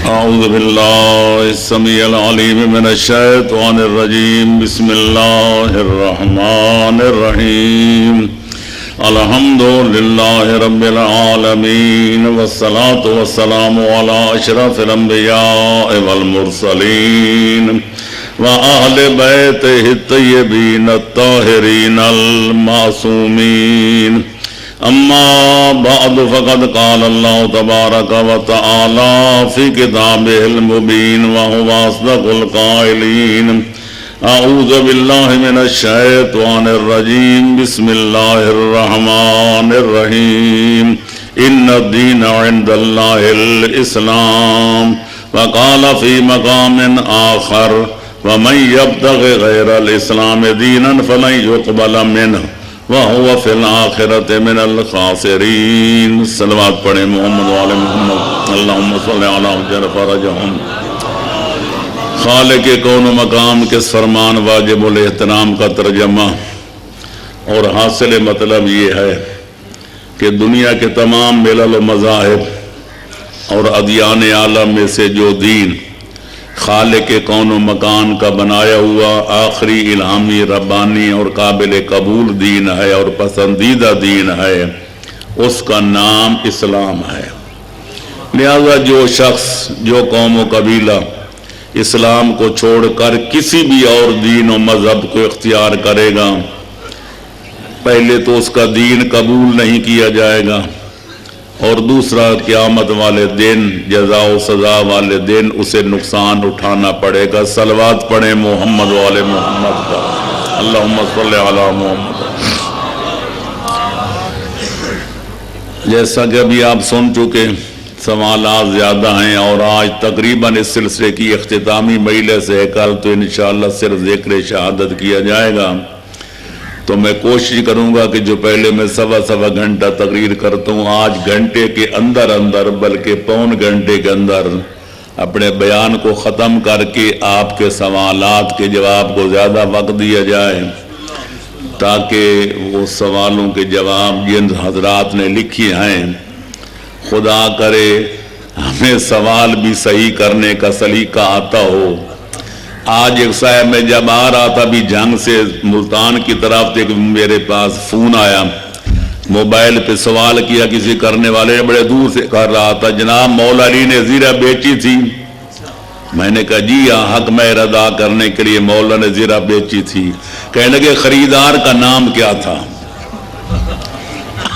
أعوذ بالله السميع العليم من الشيطان الرجيم. بسم الله الرحمن الرحيم. الحمد لله رب العالمين والصلاة والسلام على أشرف الأنبياء والمرسلين وأهل بيته الطيبين الطاهرين المعصومين. أما بعد فقد قال الله تبارك وتعالى في كتابه المبين وهو أصدق القائلين. أعوذ بالله من الشيطان الرجيم. بسم الله الرحمن الرحيم. إن الدين عند الله الإسلام. وقال في مقام آخر ومن يبتغ غير الإسلام دينا فلن يقبل منه وهو في الآخرة من الخاسرين. صلوات پڑھیں محمد وعلى محمد. اللهم صل على وجل فرجهم. خالق کون و مقام کے فرمان واجب الاحترام کا ترجمہ اور حاصل مطلب یہ ہے کہ دنیا کے تمام ملل و مذاہب اور ادیان عالم میں سے جو دین خالق کون و مکان کا بنایا ہوا آخری الہامی ربانی اور قابل قبول دین ہے اور پسندیدہ دین ہے، اس کا نام اسلام ہے. لہذا جو شخص، جو قوم و قبیلہ اسلام کو چھوڑ کر کسی بھی اور دین و مذہب کو اختیار کرے گا، پہلے تو اس کا دین قبول نہیں کیا جائے گا، اور دوسرا قیامت والے دن، جزا و سزا والے دن اسے نقصان اٹھانا پڑے گا. صلوات پڑھیں محمد والے محمد کا. اللہم صلی علی محمد. جیسا کہ ابھی آپ سن چکے، سوالات زیادہ ہیں اور آج تقریباً اس سلسلے کی اختتامی مجلس ہے. کل تو انشاءاللہ صرف ذکر شہادت کیا جائے گا، تو میں کوشش کروں گا کہ جو پہلے میں سوا گھنٹہ تقریر کرتا ہوں، آج گھنٹے کے اندر بلکہ پون گھنٹے کے اندر اپنے بیان کو ختم کر کے آپ کے سوالات کے جواب کو زیادہ وقت دیا جائے، تاکہ وہ سوالوں کے جواب جن حضرات نے لکھی ہیں، خدا کرے ہمیں سوال بھی صحیح کرنے کا سلیقہ آتا ہو. آج ایک صاحب میں جب آ رہا تھا بھی جنگ سے ملتان کی طرف سے میرے پاس فون آیا، موبائل پہ سوال کیا کسی کرنے والے نے، بڑے دور سے کر رہا تھا، جناب مولا علی نے زیرہ بیچی تھی. میں نے کہا جی ہاں، حق مہر ادا کرنے کے لیے مولا نے زیرہ بیچی تھی. کہنے لگے خریدار کا نام کیا تھا؟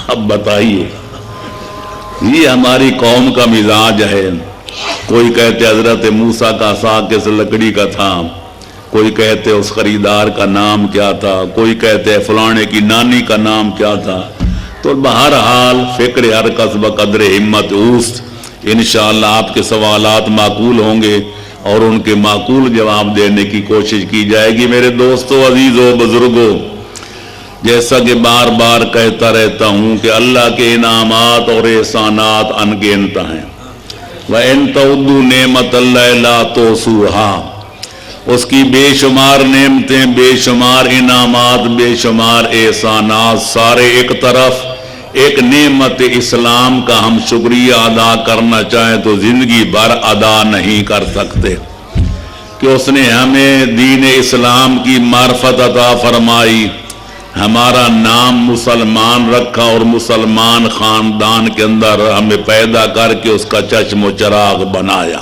اب بتائیے، یہ ہماری قوم کا مزاج ہے. کوئی کہتے حضرت موسیٰ کا عصا کس لکڑی کا تھا، کوئی کہتے اس خریدار کا نام کیا تھا، کوئی کہتے فلانے کی نانی کا نام کیا تھا. تو بہرحال فکر ہر کس بقدر ہمت اوست. انشاءاللہ آپ کے سوالات معقول ہوں گے اور ان کے معقول جواب دینے کی کوشش کی جائے گی. میرے دوستو، عزیزو، بزرگو، جیسا کہ بار بار کہتا رہتا ہوں کہ اللہ کے انعامات اور احسانات انگنت ہیں. وَإِن تَعُدُّوا نِعْمَتَ اللَّهِ لَا تُحْصُوهَا. اس کی بے شمار نعمتیں، بے شمار انعامات، بے شمار احسانات، سارے ایک طرف ایک نعمت اسلام کا ہم شکریہ ادا کرنا چاہیں تو زندگی بھر ادا نہیں کر سکتے، کہ اس نے ہمیں دین اسلام کی معرفت عطا فرمائی، ہمارا نام مسلمان رکھا اور مسلمان خاندان کے اندر ہمیں پیدا کر کے اس کا چشم و چراغ بنایا.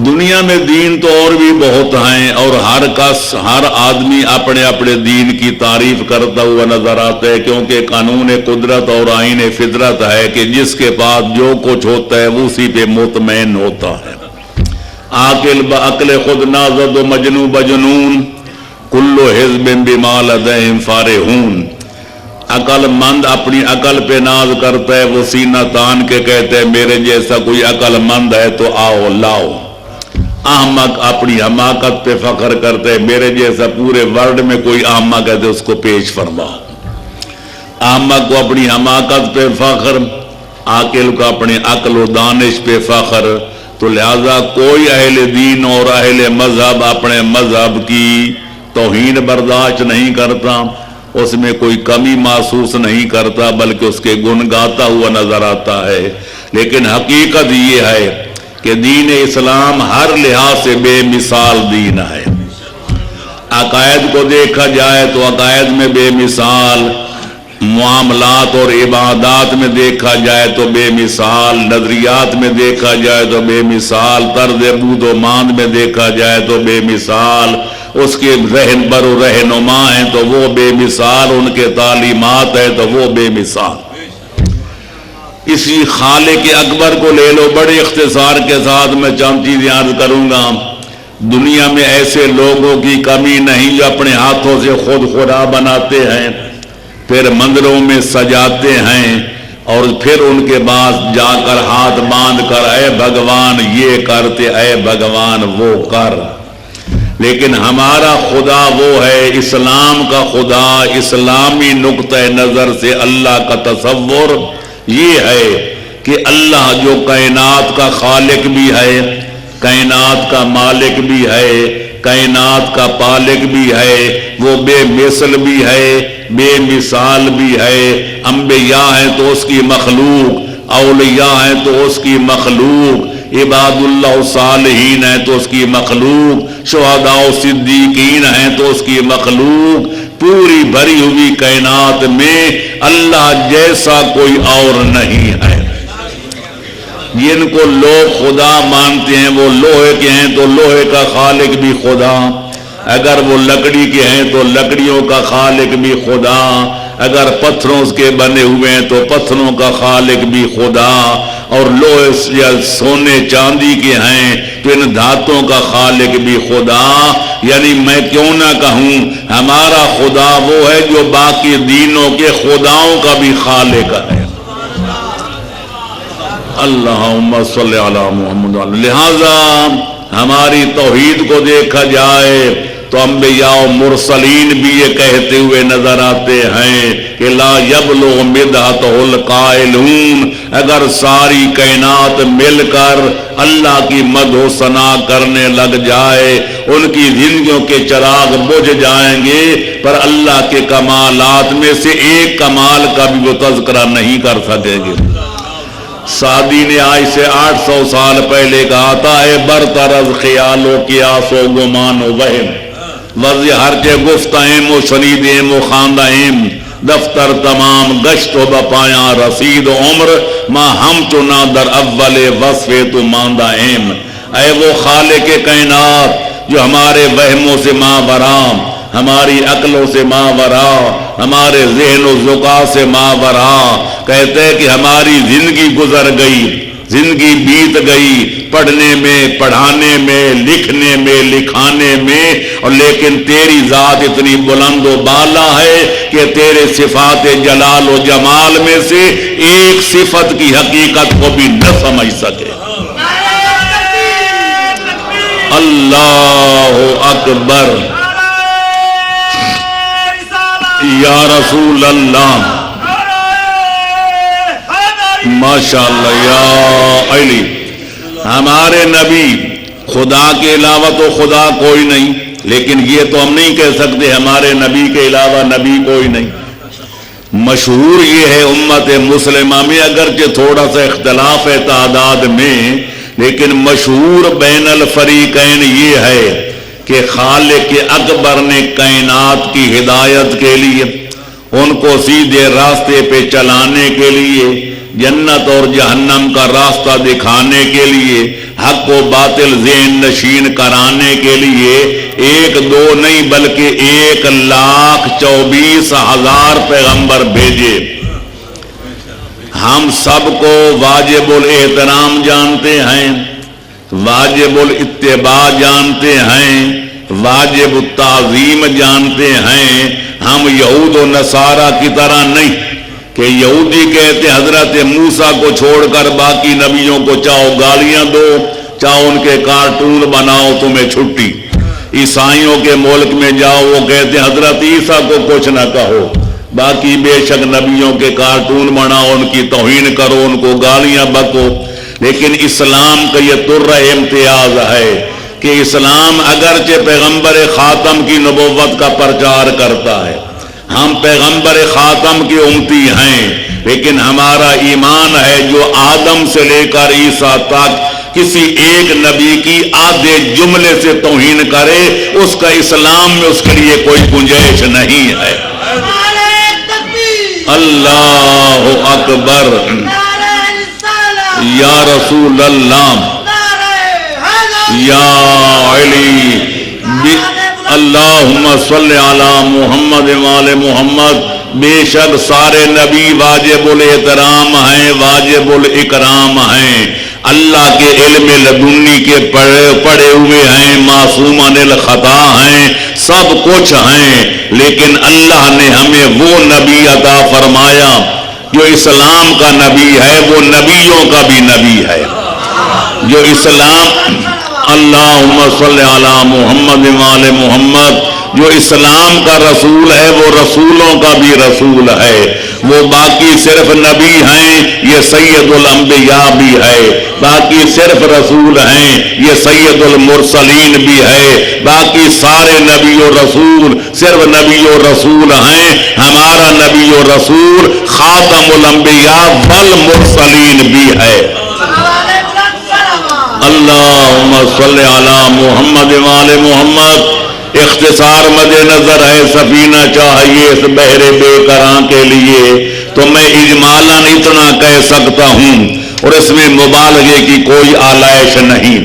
دنیا میں دین تو اور بھی بہت ہیں، اور ہر آدمی اپنے اپنے دین کی تعریف کرتا ہوا نظر آتا ہے، کیونکہ قانون قدرت اور آئین فطرت ہے کہ جس کے پاس جو کچھ ہوتا ہے وہ اسی پہ مطمئن ہوتا ہے. عاقل بعقل خود نازد و مجنون بجنون، کلو حزب بما لدیہم فارحون. عقل مند اپنی عقل پہ ناز کرتا ہے، وہ سینہ تان کے کہتے ہیں میرے جیسا کوئی عقل مند ہے تو آؤ لاؤ. احمق اپنی حماقت پہ فخر کرتے ہیں، میرے جیسا پورے ورلڈ میں کوئی احمق ہے تو اس کو پیش فرماؤ. احمق کو اپنی حماقت پہ فخر، عاقل کو اپنی عقل و دانش پہ فخر. تو لہذا کوئی اہل دین اور اہل مذہب اپنے مذہب کی توہین برداشت نہیں کرتا، اس میں کوئی کمی محسوس نہیں کرتا، بلکہ اس کے گن گاتا ہوا نظر آتا ہے. لیکن حقیقت یہ ہے کہ دین اسلام ہر لحاظ سے بے مثال دین ہے۔ عقائد کو دیکھا جائے تو عقائد میں بے مثال، معاملات اور عبادات میں دیکھا جائے تو بے مثال، نظریات میں دیکھا جائے تو بے مثال، طرز بود و ماند میں دیکھا جائے تو بے مثال، اس کے ذہن بر و رہنما ہیں تو وہ بے مثال، ان کے تعلیمات ہیں تو وہ بے مثال۔ اسی خالق اکبر کو لے لو، بڑے اختصار کے ساتھ میں چند چیزیں عرض کروں گا۔ دنیا میں ایسے لوگوں کی کمی نہیں جو اپنے ہاتھوں سے خود خدا بناتے ہیں، پھر مندروں میں سجاتے ہیں اور پھر ان کے بعد جا کر ہاتھ باندھ کر اے بھگوان یہ کرتے، اے بھگوان وہ کر۔ لیکن ہمارا خدا وہ ہے، اسلام کا خدا، اسلامی نقطہ نظر سے اللہ کا تصور یہ ہے کہ اللہ جو کائنات کا خالق بھی ہے، کائنات کا مالک بھی ہے، کائنات کا پالک بھی ہے، وہ بے مثل بھی ہے، بے مثال بھی ہے۔ انبیاء ہیں تو اس کی مخلوق، اولیاء ہیں تو اس کی مخلوق، عباد اللہ صالحین ہیں تو اس کی مخلوق، شہداء و صدیقین ہیں تو اس کی مخلوق۔ پوری بھری ہوئی کائنات میں اللہ جیسا کوئی اور نہیں ہے۔ جن کو لوگ خدا مانتے ہیں وہ لوہے کے ہیں تو لوہے کا خالق بھی خدا، اگر وہ لکڑی کے ہیں تو لکڑیوں کا خالق بھی خدا، اگر پتھروں کے بنے ہوئے ہیں تو پتھروں کا خالق بھی خدا، اور لوہے یا سونے چاندی کے ہیں تو ان دھاتوں کا خالق بھی خدا۔ یعنی میں کیوں نہ کہوں ہمارا خدا وہ ہے جو باقی دینوں کے خداؤں کا بھی خالق ہے۔ اللہم صلی علی محمد۔ لہذا ہماری توحید کو دیکھا جائے تو انبیاء و مرسلین بھی یہ کہتے ہوئے نظر آتے ہیں کہ لا یبلغ مدحتہ القائلون، اگر ساری کائنات مل کر اللہ کی مدح و ثنا کرنے لگ جائے ان کی زندگیوں کے چراغ بجھ جائیں گے، پر اللہ کے کمالات میں سے ایک کمال کا بھی وہ تذکرہ نہیں کر سکیں گے۔ سعدی نے آج سے 800 سال پہلے کہا تھا، اے برتر از خیال و قیاس و گمان و وہم، ورز ہرچے گفتہم و شنیدہم و خواندہم، دفتر تمام گشت و بپایاں رسید و عمر، ما ہم چنا در اول وصف تو ماندہم۔ اے وہ خالق کائنات جو ہمارے وہموں سے ماورا، ہماری عقلوں سے ماورا، ہمارے ذہن و ذکا سے ماورا، کہتے ہیں کہ ہماری زندگی گزر گئی، زندگی بیت گئی پڑھنے میں، پڑھانے میں، لکھنے میں، لکھانے میں، اور لیکن تیری ذات اتنی بلند و بالا ہے کہ تیرے صفات جلال و جمال میں سے ایک صفت کی حقیقت کو بھی نہ سمجھ سکے۔ اللہ اکبر، یا رسول اللہ، ماشاءاللہ یا علی۔ ہمارے نبی، خدا کے علاوہ تو خدا کوئی نہیں، لیکن یہ تو ہم نہیں کہہ سکتے ہمارے نبی کے علاوہ نبی کوئی نہیں۔ مشہور یہ ہے امت مسلمہ میں، اگرچہ تھوڑا سا اختلاف ہے تعداد میں، لیکن مشہور بین الفریقین یہ ہے کہ خالق اکبر نے کائنات کی ہدایت کے لیے، ان کو سیدھے راستے پہ چلانے کے لیے، جنت اور جہنم کا راستہ دکھانے کے لیے، حق و باطل ذہن نشین کرانے کے لیے ایک دو نہیں بلکہ 1,24,000 پیغمبر بھیجے۔ ہم سب کو واجب الاحترام جانتے ہیں، واجب الاتباع جانتے ہیں، واجب التعظیم جانتے ہیں۔ ہم یہود و نصارہ کی طرح نہیں کہ یہودی کہتے حضرت موسیٰ کو چھوڑ کر باقی نبیوں کو چاہو گالیاں دو، چاہو ان کے کارٹون بناؤ، تمہیں چھٹی۔ عیسائیوں کے ملک میں جاؤ، وہ کہتے حضرت عیسیٰ کو کچھ نہ کہو، باقی بے شک نبیوں کے کارٹون بناؤ، ان کی توہین کرو، ان کو گالیاں بکو۔ لیکن اسلام کا یہ تر امتیاز ہے کہ اسلام اگرچہ پیغمبر خاتم کی نبوت کا پرچار کرتا ہے، ہم پیغمبر خاتم کی امتی ہیں، لیکن ہمارا ایمان ہے جو آدم سے لے کر عیسیٰ تک کسی ایک نبی کی آدھے جملے سے توہین کرے اس کا اسلام میں اس کے لیے کوئی گنجائش نہیں ہے۔ اللہ اکبر، یا رسول اللہ، یا علی، اللہم صلی علی محمد وآل محمد۔ بے شک سارے نبی واجب الاحترام ہیں، واجب الاکرام ہیں، اللہ کے علم لدنی کے پڑھے ہوئے ہیں، معصومان الخطا ہیں، سب کچھ ہیں، لیکن اللہ نے ہمیں وہ نبی عطا فرمایا جو اسلام کا نبی ہے، وہ نبیوں کا بھی نبی ہے، جو اسلام، اللہم صلی علی محمد وآل محمد، جو اسلام کا رسول ہے وہ رسولوں کا بھی رسول ہے، وہ باقی صرف نبی ہیں، یہ سید الانبیاء بھی ہے، باقی صرف رسول ہیں، یہ سید المرسلین بھی ہے، باقی سارے نبی و رسول صرف نبی و رسول ہیں، ہمارا نبی و رسول خاتم الانبیاء والمرسلین بھی ہے۔ اللہم صلی علی محمد وآل محمد۔ اختصار مد نظر ہے، سفینہ چاہیے اس بحر بے قراں کے لیے، تو میں اجمالاً اتنا کہہ سکتا ہوں، اور اس میں مبالغے کی کوئی آلائش نہیں،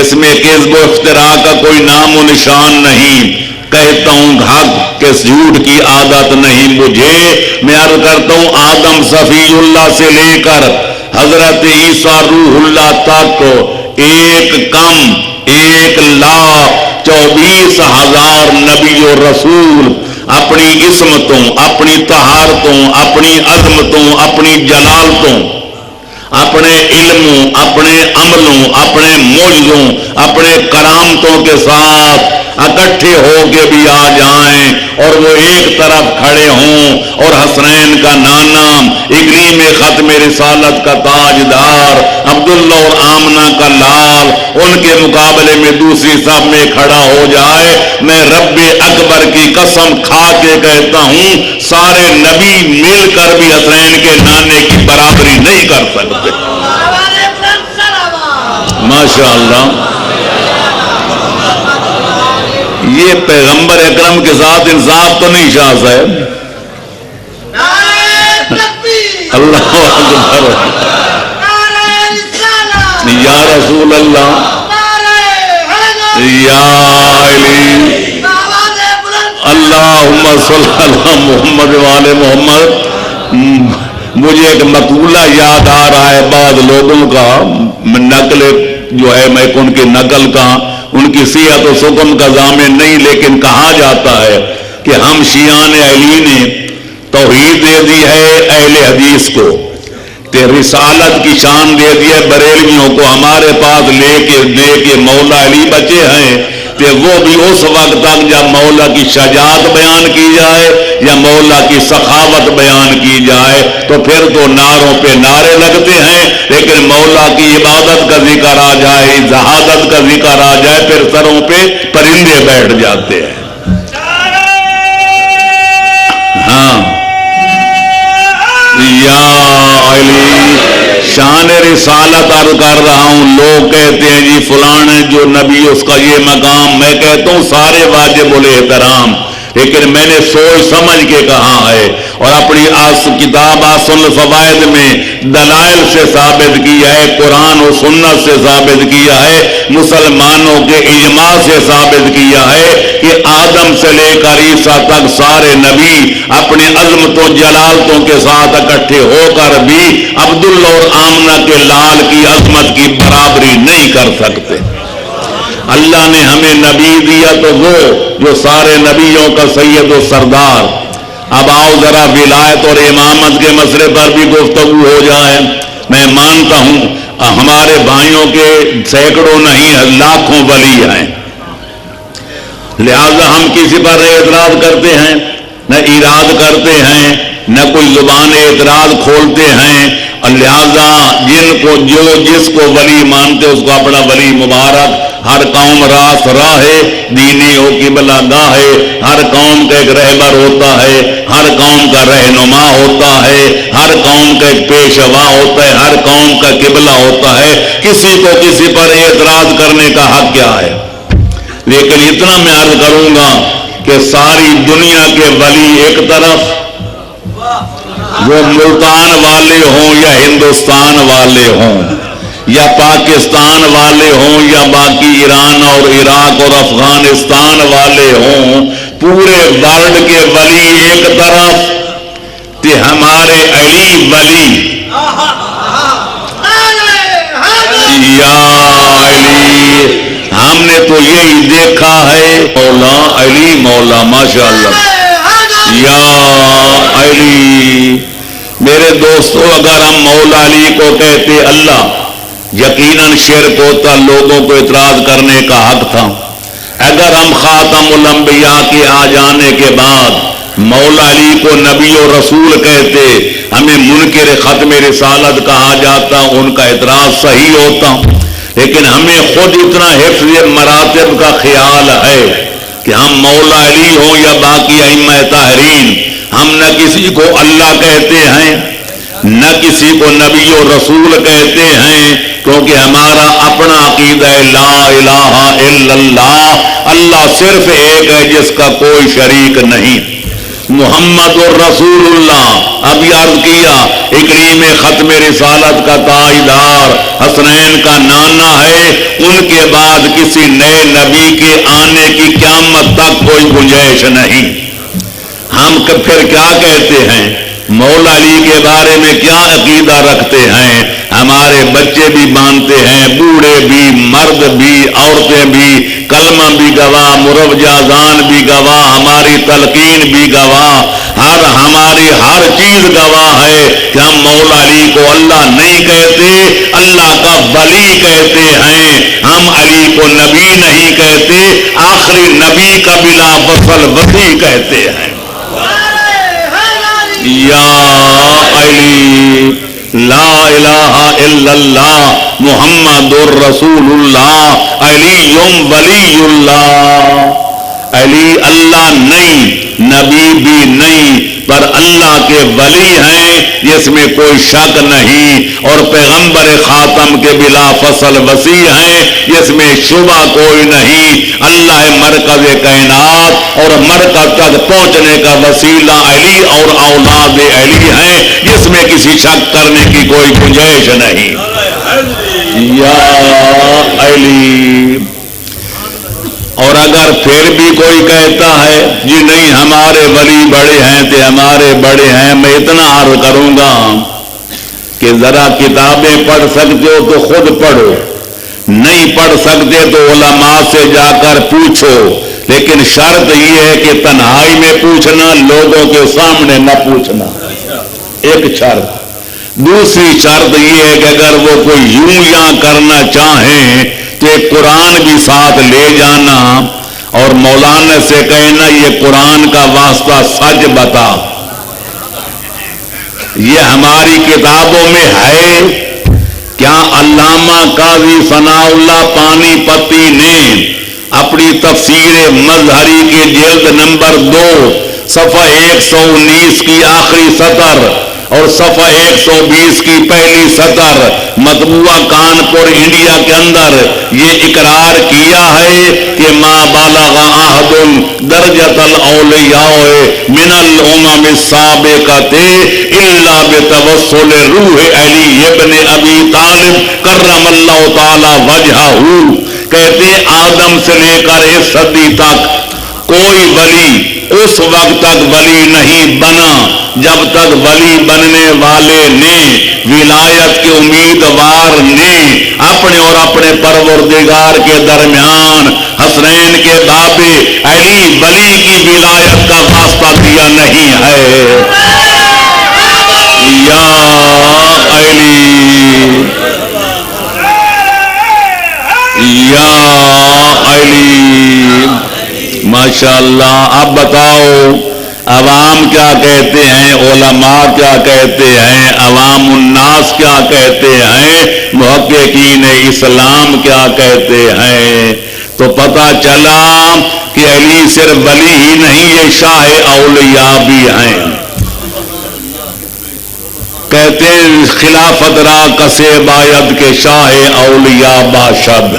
اس میں کذب و افتراء کا کوئی نام و نشان نہیں، کہتا ہوں حق کے جھوٹ کی عادت نہیں مجھے، میں عرض کرتا ہوں آدم صفی اللہ سے لے کر حضرت عیسیٰ روح اللہ تک ایک کم 1,24,000 نبی و رسول اپنی عصمتوں، اپنی طہارتوں، اپنی عظمتوں، اپنی جلالتوں، اپنے علموں، اپنے عملوں، اپنے معجزوں، اپنے کرامتوں کے ساتھ اکٹھے ہو کے بھی آ جائیں اور وہ ایک طرف کھڑے ہوں، اور حسنین کا نانا، اکریم ختم رسالت کا تاجدار، عبداللہ اور آمنہ کا لال ان کے مقابلے میں دوسری صف میں کھڑا ہو جائے، میں رب اکبر کی قسم کھا کے کہتا ہوں سارے نبی مل کر بھی حسنین کے نانے کی برابری نہیں کر سکتے۔ ماشاء اللہ، یہ پیغمبر اکرم کے ساتھ انصاف تو نہیں شاہ صاحب؟ اللہ اکبر، یا رسول اللہ، یا علی، اللہم صلی علی محمد وآل محمد۔ مجھے ایک مقولہ یاد آ رہا ہے بعض لوگوں کا، نقل جو ہے میں ان کی نقل کا، ان کی صحت و سقم کا ضامن نہیں، لیکن کہا جاتا ہے کہ ہم شیعان علی نے توحید دے دی ہے اہل حدیث کو، کہ رسالت کی شان دے دی ہے بریلویوں کو، ہمارے پاس لے کے مولا علی بچے ہیں، کہ وہ بھی اس وقت تک جب مولا کی شجاعت بیان کی جائے یا مولا کی سخاوت بیان کی جائے تو پھر تو نعروں پہ نعرے لگتے ہیں، لیکن مولا کی عبادت کا ذکر آ جائے، زہادت کا ذکر آ جائے، پھر سروں پہ پرندے بیٹھ جاتے ہیں۔ ہاں، یا علی، شان رسالت عرض کر رہا ہوں، لوگ کہتے ہیں جی فلاں جو نبی اس کا یہ مقام، میں کہتا ہوں سارے واجب الاحترام، لیکن میں نے سوچ سمجھ کے کہا ہے، اور اپنی کتاب آسن الفوائد میں دلائل سے ثابت کیا ہے، قرآن و سنت سے ثابت کیا ہے، مسلمانوں کے اجماع سے ثابت کیا ہے کہ آدم سے لے کر عیسیٰ تک سارے نبی اپنی عظمتوں جلالتوں کے ساتھ اکٹھے ہو کر بھی عبداللہ اور آمنہ کے لال کی عظمت کی برابری نہیں کر سکتے۔ اللہ نے ہمیں نبی دیا تو وہ جو سارے نبیوں کا سید و سردار۔ اب آؤ ذرا ولایت اور امامت کے مسئلے پر بھی گفتگو ہو جائے۔ میں مانتا ہوں ہمارے بھائیوں کے سینکڑوں نہیں لاکھوں ولی ہیں، لہذا ہم کسی پر اعتراض کرتے ہیں نہ ایراد کرتے ہیں، نہ کوئی زبان اعتراض کھولتے ہیں، اور لہذا جس کو ولی مانتے اس کو اپنا ولی مبارک ہر قوم راست راہ دینی ہو قبلہ گاہ، ہر قوم کا ایک رہبر ہوتا ہے، ہر قوم کا رہنما ہوتا ہے، ہر قوم کا ایک پیشوا ہوتا ہے، ہر قوم کا قبلہ ہوتا ہے، کسی کو کسی پر اعتراض کرنے کا حق کیا ہے؟ لیکن اتنا میں عرض کروں گا کہ ساری دنیا کے ولی ایک طرف، وہ ملتان والے ہوں یا ہندوستان والے ہوں یا پاکستان والے ہوں یا باقی ایران اور عراق اور افغانستان والے ہوں، پورے ورلڈ کے ولی ایک طرف کہ ہمارے علی ولی یا علی، ہم نے تو یہی دیکھا ہے مولا علی مولا ماشاءاللہ یا علی۔ میرے دوستو، اگر ہم مولا علی کو کہتے اللہ، یقیناً شرک ہوتا، لوگوں کو اعتراض کرنے کا حق تھا۔ اگر ہم خاتم الانبیاء کے آ جانے کے بعد مولا علی کو نبی و رسول کہتے، ہمیں منکر ختم رسالت کہا جاتا، ان کا اعتراض صحیح ہوتا، لیکن ہمیں خود اتنا حفظ مراتب کا خیال ہے کہ ہم مولا علی ہوں یا باقی ائمہ طاہرین، ہم نہ کسی کو اللہ کہتے ہیں نہ کسی کو نبی و رسول کہتے ہیں، کیونکہ ہمارا اپنا عقیدہ ہے لا الہ الا اللہ، اللہ صرف ایک ہے جس کا کوئی شریک نہیں، محمد الرسول اللہ۔ اب عرض کیا اکریم ختم رسالت کا تاجدار حسنین کا نانا ہے، ان کے بعد کسی نئے نبی کے آنے کی قیامت تک کوئی گنجائش نہیں۔ ہم پھر کیا کہتے ہیں؟ مولا علی کے بارے میں کیا عقیدہ رکھتے ہیں؟ ہمارے بچے بھی مانتے ہیں، بوڑھے بھی، مرد بھی، عورتیں بھی، کلمہ بھی گواہ، مروجہ اذان بھی گواہ، ہماری تلقین بھی گواہ، ہماری ہر چیز گواہ ہے کہ ہم مولا علی کو اللہ نہیں کہتے، اللہ کا ولی کہتے ہیں، ہم علی کو نبی نہیں کہتے، آخری نبی کا بلا فصل وصی کہتے ہیں۔ یا علی لا الہ الا اللہ محمد الرسول اللہ علی ولی اللہ۔ علی اللہ نہیں، نبی بھی نہیں، پر اللہ کے ولی ہیں جس میں کوئی شک نہیں، اور پیغمبر خاتم کے بلا فصل وسیع ہیں جس میں شبہ کوئی نہیں۔ اللہ مرکز کائنات اور مرکز تک پہنچنے کا وسیلہ علی اور اولاد علی ہیں جس میں کسی شک کرنے کی کوئی گنجائش نہیں۔ یا علی۔ اور اگر پھر بھی کوئی کہتا ہے جی نہیں ہمارے ولی بڑے ہیں تو ہمارے بڑے ہیں، میں اتنا عرض کروں گا کہ ذرا کتابیں پڑھ سکتے ہو تو خود پڑھو، نہیں پڑھ سکتے تو علماء سے جا کر پوچھو، لیکن شرط یہ ہے کہ تنہائی میں پوچھنا، لوگوں کے سامنے نہ پوچھنا، ایک شرط۔ دوسری شرط یہ ہے کہ اگر وہ کوئی یوں یاں کرنا چاہیں تو قرآن بھی ساتھ لے جانا اور مولانا سے کہنا یہ قرآن کا واسطہ سچ بتا، یہ ہماری کتابوں میں ہے کیا؟ علامہ قاضی ثناء اللہ پانی پتی نے اپنی تفسیر مظہری کے جلد نمبر 2 صفحہ 119 کی آخری سطر اور صفحہ 120 کی پہلی سطر مطبوعہ کانپور انڈیا کے اندر یہ اقرار کیا ہے کہ ما بالغ احد درجۃ الاولیاء من الامم السابقۃ الا بتوسل روح علی ابن ابی طالب کرم اللہ تعالی وجہہ۔ کہتے آدم سے لے کر اس صدی تک کوئی ولی اس وقت تک ولی نہیں بنا جب تک ولی بننے والے نے، ولایت کے امیدوار نے اپنے اور اپنے پروردگار کے درمیان حسنین کے بابے علی ولی کی ولایت کا واسطہ دیا نہیں ہے۔ یا علی یا علی ماشاءاللہ۔ اب بتاؤ عوام کیا کہتے ہیں، علماء کیا کہتے ہیں، عوام الناس کیا کہتے ہیں؟ محققین اسلام کیا کہتے ہیں، تو پتہ چلا کہ علی صرف ولی ہی نہیں، یہ شاہ اولیاء بھی ہیں۔ کہتے ہیں خلافت را کسے باید کے شاہ اولیاء باشد،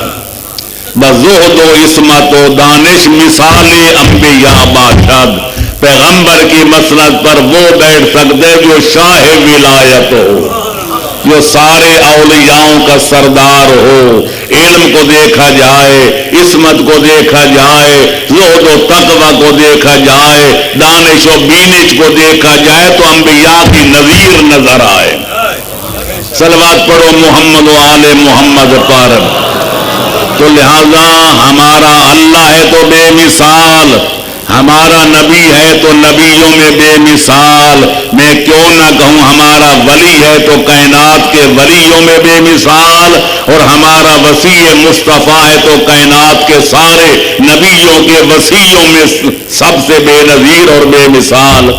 بزہد و عصمت و دانش مثال انبیاء باشد۔ پیغمبر کی مسند پر وہ بیٹھ سکتے جو شاہ ولایت ہو، جو سارے اولیاؤں کا سردار ہو۔ علم کو دیکھا جائے، عصمت کو دیکھا جائے، زہد و تقوی کو دیکھا جائے، دانش و بینش کو دیکھا جائے تو انبیاء کی نظیر نظر آئے۔ صلوات پڑھو محمد و آل محمد پر۔ تو لہذا ہمارا اللہ ہے تو بے مثال، ہمارا نبی ہے تو نبیوں میں بے مثال، میں کیوں نہ کہوں ہمارا ولی ہے تو کائنات کے ولیوں میں بے مثال، اور ہمارا وسیع مصطفیٰ ہے تو کائنات کے سارے نبیوں کے وسیعوں میں سب سے بے نظیر اور بے مثال۔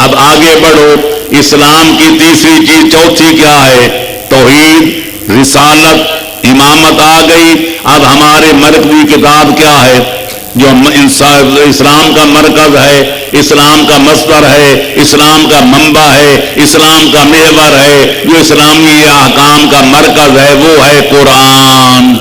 اب آگے بڑھو، اسلام کی تیسری چیز، چوتھی کیا ہے؟ توحید، رسالت، امامت آ گئی۔ اب ہمارے مرکزی کتاب کیا ہے جو اسلام کا مرکز ہے، اسلام کا مصدر ہے، اسلام کا منبع ہے، اسلام کا محور ہے، جو اسلامی احکام کا مرکز ہے، وہ ہے قرآن۔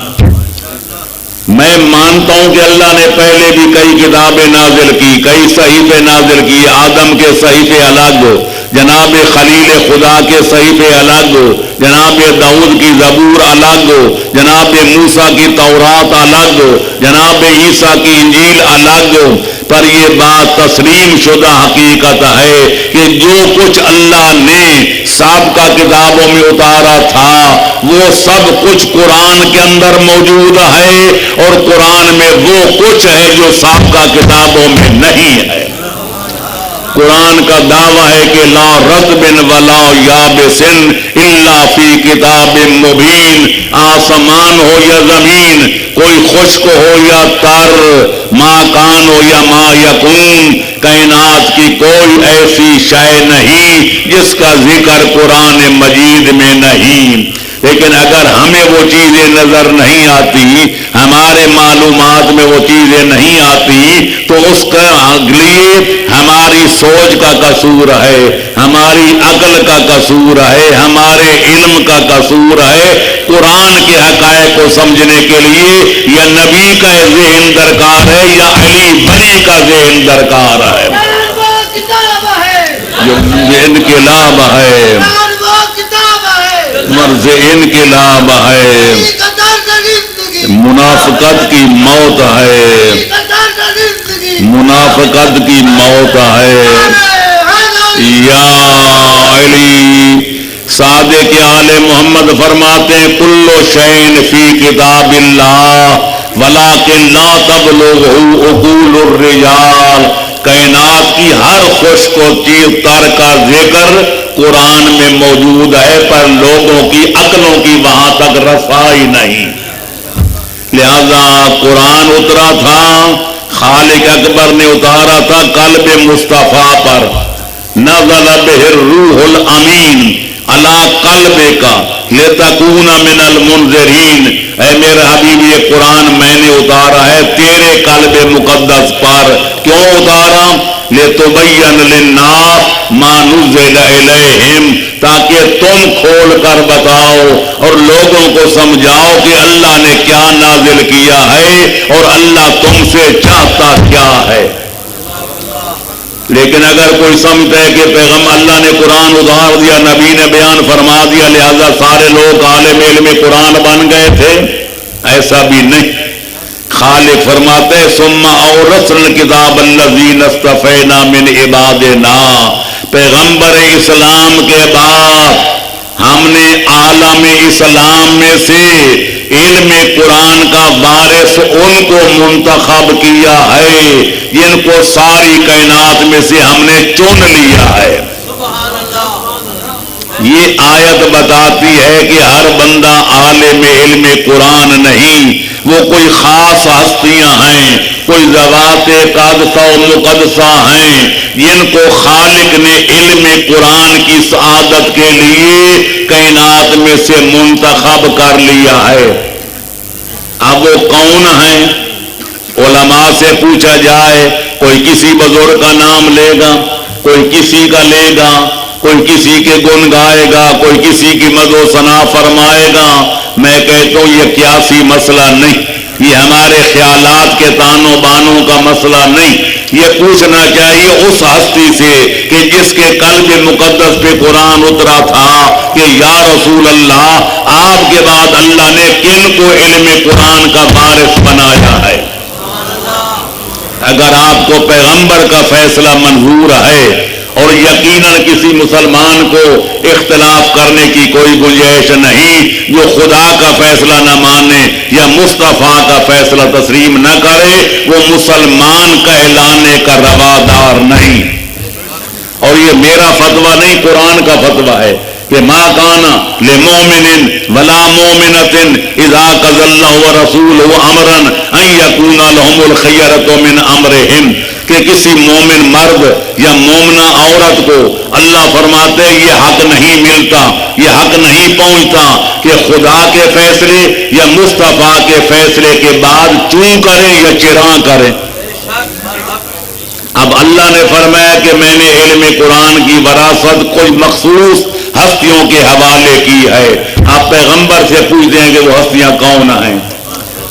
میں مانتا ہوں کہ اللہ نے پہلے بھی کئی کتابیں نازل کی، کئی صحیفے نازل کی، آدم کے صحیفے الگ ہو، جناب خلیل خدا کے صحیفے الگ ہو، جناب داؤد کی زبور الگ ہو، جناب موسیٰ کی تورات الگ ہو، جناب عیسیٰ کی انجیل الگ ہو، پر یہ بات تسلیم شدہ حقیقت ہے کہ جو کچھ اللہ نے سابقہ کتابوں میں اتارا تھا وہ سب کچھ قرآن کے اندر موجود ہے، اور قرآن میں وہ کچھ ہے جو سابقہ کتابوں میں نہیں ہے۔ قرآن کا دعویٰ ہے کہ لا رطب ولا یابس الا فی کتاب مبین، آسمان ہو یا زمین، کوئی خشک ہو یا تر، ما کان ہو یا ما یکون، کائنات کی کوئی ایسی شے نہیں جس کا ذکر قرآن مجید میں نہیں۔ لیکن اگر ہمیں وہ چیزیں نظر نہیں آتی، ہمارے معلومات میں وہ چیزیں نہیں آتی، تو اس کا لیے ہماری سوچ کا قصور ہے، ہماری عقل کا قصور ہے، ہمارے علم کا قصور ہے۔ قرآن کے حقائق کو سمجھنے کے لیے یا نبی کا ذہن درکار ہے یا علی بنی کا ذہن درکار ہے، جو انقلاب ہے، مرض انقلاب ہے، منافقت کی موت ہے، منافقت کی موت ہے۔ یا علی صادق آل محمد فرماتے ہیں کل شیء فی کتاب اللہ ولکن لا تبلغہ عقول الرجال، کائنات کی ہر خشک و تر کا ذکر قرآن میں موجود ہے، پر لوگوں کی عقلوں کی وہاں تک رسائی نہیں۔ لہذا قرآن اترا تھا، خالق اکبر نے اتارا تھا قلب مصطفیٰ پر، نزل بہ الروح الامین علی قلبک لتکون من المنذرین، اے میرے حبیب یہ قرآن میں نے اتارا ہے تیرے قلب مقدس پر۔ کیوں اتارا؟ لتبین للناس ما نزل الیہم، تاکہ تم کھول کر بتاؤ اور لوگوں کو سمجھاؤ کہ اللہ نے کیا نازل کیا ہے اور اللہ تم سے چاہتا کیا ہے۔ لیکن اگر کوئی سمجھتا ہے کہ پیغمبر اللہ نے قرآن اتار دیا، نبی نے بیان فرما دیا، لہذا سارے لوگ عالم علم قرآن بن گئے تھے، ایسا بھی نہیں۔ خالق فرماتے ثم اورثنا الکتاب الذین اصطفینا من عبادنا، پیغمبر اسلام کے بعد ہم نے عالم اسلام میں سے علم قرآن کا وارث ان کو منتخب کیا ہے جن کو ساری کائنات میں سے ہم نے چن لیا ہے۔ یہ آیت بتاتی ہے کہ ہر بندہ عالم علم قرآن نہیں، وہ کوئی خاص ہستیاں ہیں، کوئی ذوات قادسہ و مقدسہ ہیں جن کو خالق نے علم قرآن کی سعادت کے لیے کائنات میں سے منتخب کر لیا ہے۔ اب وہ کون ہیں؟ علماء سے پوچھا جائے، کوئی کسی بزرگ کا نام لے گا، کوئی کسی کا لے گا، کوئی کسی کے گن گائے گا، کوئی کسی کی مدح و ثنا فرمائے گا۔ میں کہتا ہوں یہ قیاسی مسئلہ نہیں، یہ ہمارے خیالات کے تانوں بانوں کا مسئلہ نہیں۔ یہ پوچھنا چاہیے اس ہستی سے کہ جس کے قلب مقدس پہ قرآن اترا تھا کہ یا رسول اللہ، آپ کے بعد اللہ نے کن کو علم قرآن کا وارث بنایا ہے؟ اگر آپ کو پیغمبر کا فیصلہ منظور ہے، اور یقیناً کسی مسلمان کو اختلاف کرنے کی کوئی گنجائش نہیں، جو خدا کا فیصلہ نہ مانے یا مصطفیٰ کا فیصلہ تسلیم نہ کرے وہ مسلمان کہلانے کا روادار نہیں۔ اور یہ میرا فتویٰ نہیں، قرآن کا فتویٰ ہے کہ ما کان لمؤمن ولا مؤمنۃ اذا قضى الله ورسوله امرا ان يكون لهم الخيرة من امرهم، کہ کسی مومن مرد یا مومنہ عورت کو اللہ فرماتے یہ حق نہیں ملتا، یہ حق نہیں پہنچتا کہ خدا کے فیصلے یا مصطفیٰ کے فیصلے کے بعد چوں کریں یا چراں کریں۔ اب اللہ نے فرمایا کہ میں نے علم قرآن کی وراثت کچھ مخصوص ہستیوں کے حوالے کی ہے۔ آپ پیغمبر سے پوچھتے ہیں کہ وہ ہستیاں کون ہیں؟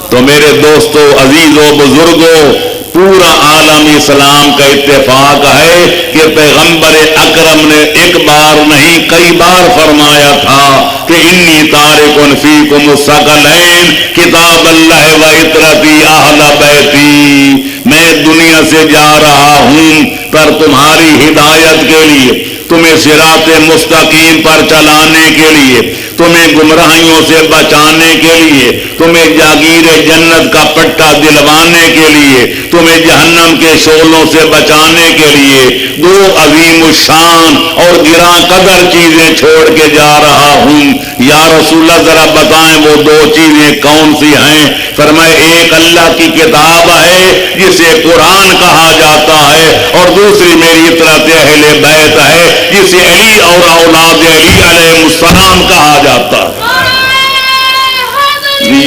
تو میرے دوستو، عزیزو، بزرگوں، پورا عالم اسلام کا اتفاق ہے کہ پیغمبر اکرم نے ایک بار نہیں کئی بار فرمایا تھا کہ انی تارک فیکم الثقلین کتاب اللہ و عطرتی اہل بیتی، میں دنیا سے جا رہا ہوں پر تمہاری ہدایت کے لیے، تمہیں صراط مستقیم پر چلانے کے لیے، تمہیں گمراہیوں سے بچانے کے لیے، تمہیں جاگیر جنت کا پٹا دلوانے کے لیے، تمہیں جہنم کے شعلوں سے بچانے کے لیے دو عظیم الشان اور گراں قدر چیزیں چھوڑ کے جا رہا ہوں۔ یا رسول اللہ ذرا بتائیں وہ دو چیزیں کون سی ہیں؟ فرمائے ایک اللہ کی کتاب ہے جسے قرآن کہا جاتا ہے، اور دوسری میری اطرت اہل بیت ہے جسے علی اور اولاد علی علیہ السلام کہا جاتا ہے۔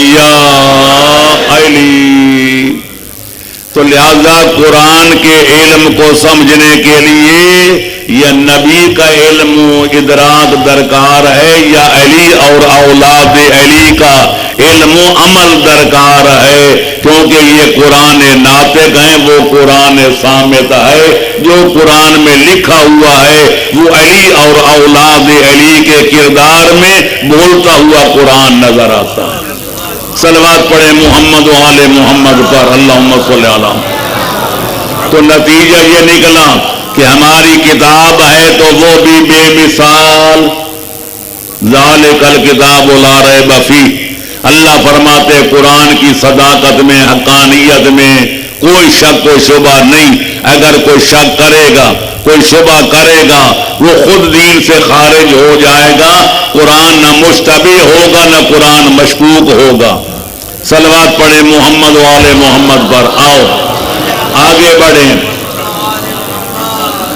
یا علی، تو لہذا قرآن کے علم کو سمجھنے کے لیے یا نبی کا علم و ادراک درکار ہے یا علی اور اولاد علی کا علم و عمل درکار ہے، کیونکہ یہ قرآن ناطق ہیں، وہ قرآن صامت ہے۔ جو قرآن میں لکھا ہوا ہے وہ علی اور اولاد علی کے کردار میں بولتا ہوا قرآن نظر آتا ہے۔ صلوات پڑھے محمد و آل محمد پر، اللہم صلی علی محمد۔ تو نتیجہ یہ نکلا کہ ہماری کتاب ہے تو وہ بھی بے مثال، ذالک الکتاب لا ریب فیہ۔ اللہ فرماتے قرآن کی صداقت میں، حقانیت میں کوئی شک و شبہ نہیں۔ اگر کوئی شک کرے گا، کوئی شبہ کرے گا، وہ خود دین سے خارج ہو جائے گا۔ قرآن نہ مشتبہ ہوگا نہ قرآن مشکوک ہوگا۔ صلوات پڑھے محمد و آل محمد پر۔ آؤ آگے بڑھیں۔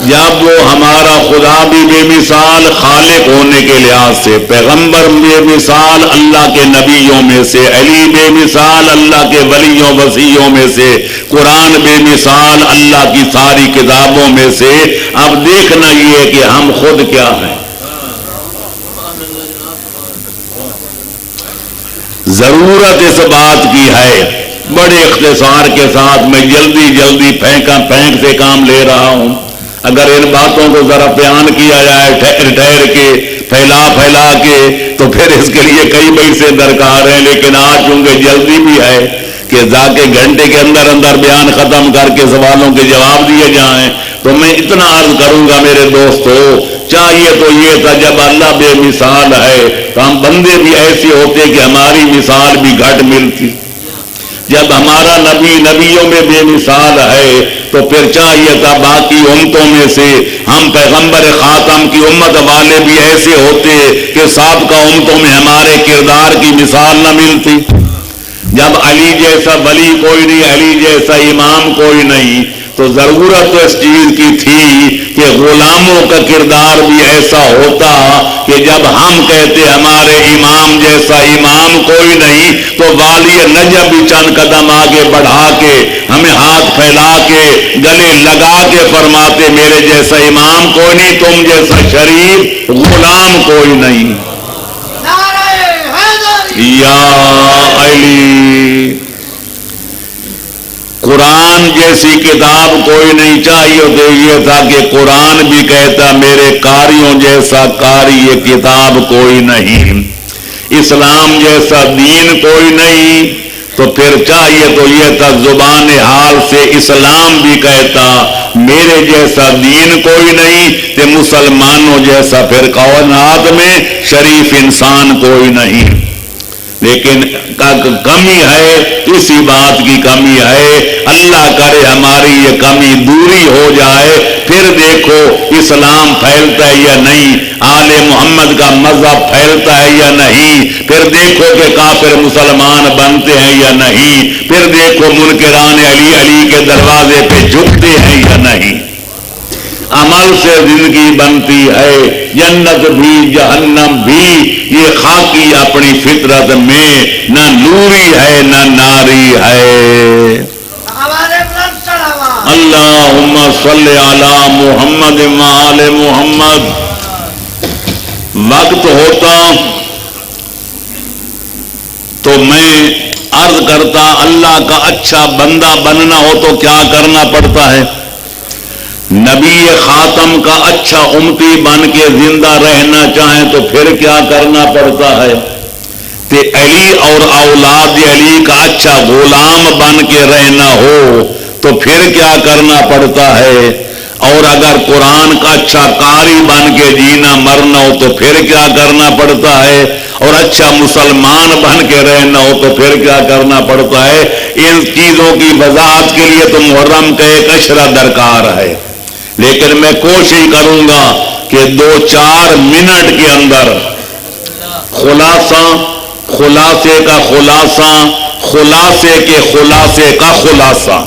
جب وہ ہمارا خدا بھی بے مثال خالق ہونے کے لحاظ سے، پیغمبر بے مثال اللہ کے نبیوں میں سے، علی بے مثال اللہ کے ولیوں وصیوں میں سے، قرآن بے مثال اللہ کی ساری کتابوں میں سے، اب دیکھنا یہ کہ ہم خود کیا ہیں۔ ضرورت اس بات کی ہے، بڑے اختصار کے ساتھ میں جلدی پھینک سے کام لے رہا ہوں۔ اگر ان باتوں کو ذرا بیان کیا جائے ٹھہر کے، پھیلا کے، تو پھر اس کے لیے کئی بحثیں درکار ہیں، لیکن آج چونکہ جلدی بھی ہے کہ جاکے گھنٹے کے اندر بیان ختم کر کے سوالوں کے جواب دیے جائیں، تو میں اتنا عرض کروں گا میرے دوستو، چاہیے تو یہ تھا جب اللہ بے مثال ہے تو ہم بندے بھی ایسے ہوتے کہ ہماری مثال بھی گھٹ ملتی۔ جب ہمارا نبی نبیوں میں بے مثال ہے تو پھر چاہیے تھا باقی امتوں میں سے ہم پیغمبر خاتم کی امت والے بھی ایسے ہوتے کہ سابقہ امتوں میں ہمارے کردار کی مثال نہ ملتی۔ جب علی جیسا ولی کوئی نہیں، علی جیسا امام کوئی نہیں، تو ضرورت تو اس چیز کی تھی کہ غلاموں کا کردار بھی ایسا ہوتا کہ جب ہم کہتے ہمارے امام جیسا امام کوئی نہیں تو والی نجف بھی چند قدم آگے بڑھا کے ہمیں ہاتھ پھیلا کے گلے لگا کے فرماتے میرے جیسا امام کوئی نہیں، تم جیسا شریف غلام کوئی نہیں۔ یا علی، قرآن جیسی کتاب کوئی نہیں چاہیے تو یہ تھا کہ قرآن بھی کہتا میرے قاریوں جیسا قاری یہ کتاب کوئی نہیں، اسلام جیسا دین کوئی نہیں، تو پھر چاہیے تو یہ تھا زبان حال سے اسلام بھی کہتا میرے جیسا دین کوئی نہیں، کہ مسلمانوں جیسا پھر کائنات میں شریف انسان کوئی نہیں۔ لیکن کمی ہے، اسی بات کی کمی ہے، اللہ کرے ہماری یہ کمی دوری ہو جائے، پھر دیکھو اسلام پھیلتا ہے یا نہیں، آل محمد کا مذہب پھیلتا ہے یا نہیں، پھر دیکھو کہ کافر مسلمان بنتے ہیں یا نہیں، پھر دیکھو منکران علی علی کے دروازے پہ جھکتے ہیں یا نہیں۔ عمل سے زندگی بنتی ہے، جنت بھی جہنم بھی، یہ خاکی اپنی فطرت میں نہ نوری ہے نہ ناری ہے۔ اللہم صلی علی محمد وآل محمد۔ وقت ہوتا تو میں عرض کرتا اللہ کا اچھا بندہ بننا ہو تو کیا کرنا پڑتا ہے، نبی خاتم کا اچھا امتی بن کے زندہ رہنا چاہیں تو پھر کیا کرنا پڑتا ہے، کہ علی اور اولاد علی کا اچھا غلام بن کے رہنا ہو تو پھر کیا کرنا پڑتا ہے، اور اگر قرآن کا اچھا قاری بن کے جینا مرنا ہو تو پھر کیا کرنا پڑتا ہے، اور اچھا مسلمان بن کے رہنا ہو تو پھر کیا کرنا پڑتا ہے۔ ان چیزوں کی وضاحت کے لیے تو محرم کا ایک اشرہ درکار ہے، لیکن میں کوشش کروں گا کہ 2-4 منٹ کے اندر خلاصے کا خلاصہ، خلاصے کے خلاصے کا خلاصہ،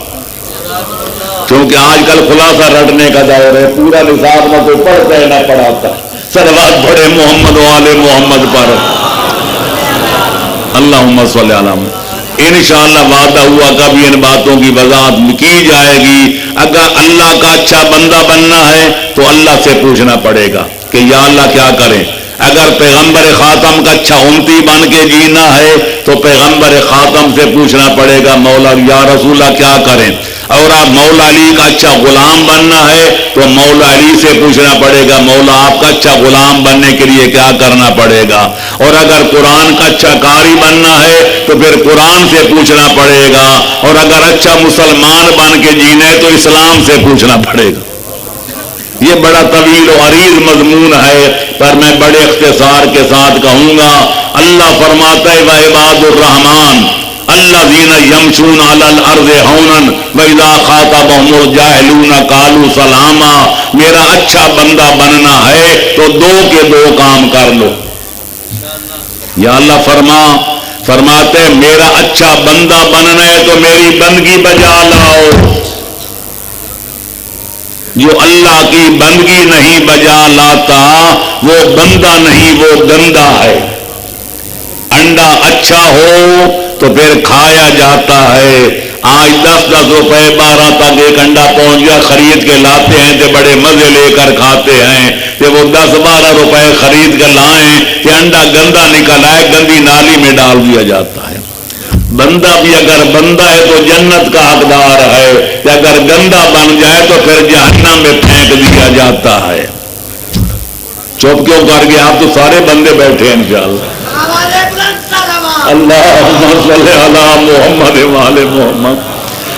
کیونکہ آج کل خلاصہ رٹنے کا دور ہے، پورا نصاب نہ کوئی پڑھتا ہے نہ پڑھاتا، صلوات پڑھے محمد و آل محمد پر، اللہم صلی علی محمد۔ انشاءاللہ وعدہ ہوا کبھی ان باتوں کی وضاحت کی جائے گی۔ اگر اللہ کا اچھا بندہ بننا ہے تو اللہ سے پوچھنا پڑے گا کہ یا اللہ کیا کریں، اگر پیغمبر خاتم کا اچھا امتی بن کے جینا ہے تو پیغمبر خاتم سے پوچھنا پڑے گا مولا یا رسول اللہ کیا کریں، اور آپ مولا علی کا اچھا غلام بننا ہے تو مولا علی سے پوچھنا پڑے گا مولا آپ کا اچھا غلام بننے کے لیے کیا کرنا پڑے گا، اور اگر قرآن کا اچھا قاری بننا ہے تو پھر قرآن سے پوچھنا پڑے گا، اور اگر اچھا مسلمان بن کے جینا ہے تو اسلام سے پوچھنا پڑے گا۔ یہ بڑا طویل و عریض مضمون ہے، پر میں بڑے اختصار کے ساتھ کہوں گا۔ اللہ فرماتا ہے وعباد الرحمن الذین یمشون علی الارض ہونا واذا خاطبهم الجاہلون قالوا سلاما۔ میرا اچھا بندہ بننا ہے تو 2 کے 2 کام کر لو۔ یا اللہ فرماتے میرا اچھا بندہ بننا ہے تو میری بندگی بجا لاؤ، جو اللہ کی بندگی نہیں بجا لاتا وہ بندہ نہیں، وہ گندا ہے۔ انڈا اچھا ہو تو پھر کھایا جاتا ہے، آج 10-10 روپے 12 تک ایک انڈا پہنچ گیا، خرید کے لاتے ہیں تو بڑے مزے لے کر کھاتے ہیں، کہ وہ 10-12 روپے خرید کر لائیں کہ انڈا گندا نکل آئے، گندی نالی میں ڈال دیا جاتا ہے۔ بندہ بھی اگر بندہ ہے تو جنت کا حقدار ہے، کہ اگر گندا بن جائے تو پھر جہنم میں پھینک دیا جاتا ہے۔ چپ کیوں کر گئے آپ، تو سارے بندے بیٹھے ہیں انشاءاللہ۔ اللہم صلی علی محمد وآل محمد۔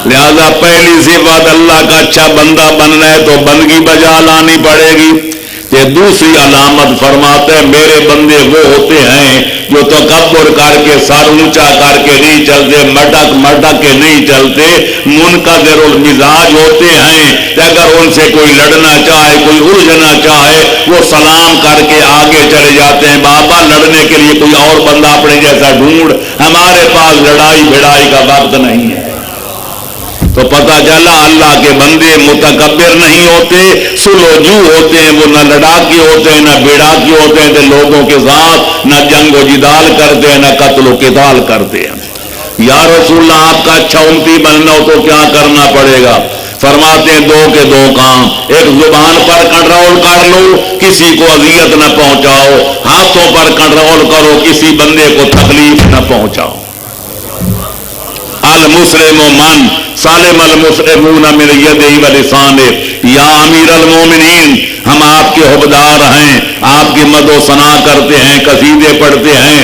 لہذا پہلی صفت اللہ کا اچھا بندہ بننا ہے تو بندگی بجا لانی پڑے گی۔ کہ دوسری علامت فرماتے ہیں میرے بندے وہ ہوتے ہیں جو تکبر کر کے سر اونچا کر کے نہیں چلتے، مٹک کے نہیں چلتے، منکدر المزاج ہوتے ہیں کہ اگر ان سے کوئی لڑنا چاہے، کوئی الجھنا چاہے، وہ سلام کر کے آگے چلے جاتے ہیں۔ بابا لڑنے کے لیے کوئی اور بندہ اپنے جیسا ڈھونڈ، ہمارے پاس لڑائی بھڑائی کا وقت نہیں ہے۔ تو پتہ چلا اللہ کے بندے متکبر نہیں ہوتے، سلوجو ہوتے ہیں، وہ نہ لڑاکی ہوتے ہیں نہ بیڑاکی ہوتے ہیں، تو لوگوں کے ساتھ نہ جنگ و جدال کرتے ہیں نہ قتل و قتال کرتے ہیں۔ یا رسول اللہ آپ کا اچھا امتی بننا ہو تو کیا کرنا پڑے گا؟ فرماتے ہیں دو کے دو کام، ایک زبان پر کنٹرول کر لو، کسی کو اذیت نہ پہنچاؤ، ہاتھوں پر کنٹرول کرو، کسی بندے کو تکلیف نہ پہنچاؤ۔ المسلم من سالم المسلمون من یدہ و لسانہ، یا امیر المومنین ہم آپ کے حبدار ہیں، آپ کی مد و ثنا کرتے ہیں، قصیدے پڑھتے ہیں،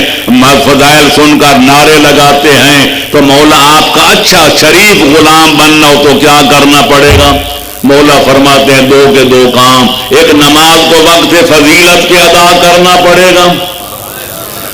فضائل سن کر نعرے لگاتے ہیں، تو مولا آپ کا اچھا شریف غلام بننا ہو تو کیا کرنا پڑے گا؟ مولا فرماتے ہیں دو کے دو کام، ایک نماز کو وقت فضیلت کے ادا کرنا پڑے گا،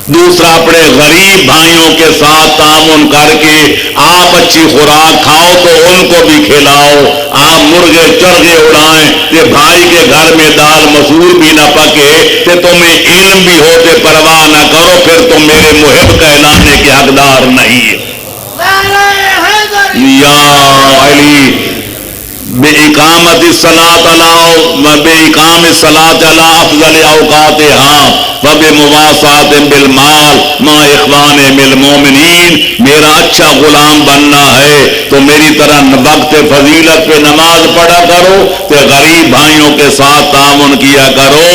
دوسرا اپنے غریب بھائیوں کے ساتھ تعاون کر کے آپ اچھی خوراک کھاؤ تو ان کو بھی کھلاؤ، آپ مرغے چرغے اڑائیں کہ بھائی کے گھر میں دال مسور بھی نہ پکے کہ تمہیں علم بھی ہو تے پرواہ نہ کرو، پھر تم میرے محب کہلانے کے حقدار نہیں۔ یا علی بے اقامت الصلاۃ علی افضل اوقاتہا وبمواساۃ بالمال مع اخوان بالمؤمنین، میرا اچھا غلام بننا ہے تو میری طرح وقت فضیلت پہ نماز پڑھا کرو، کہ غریب بھائیوں کے ساتھ تعاون کیا کرو،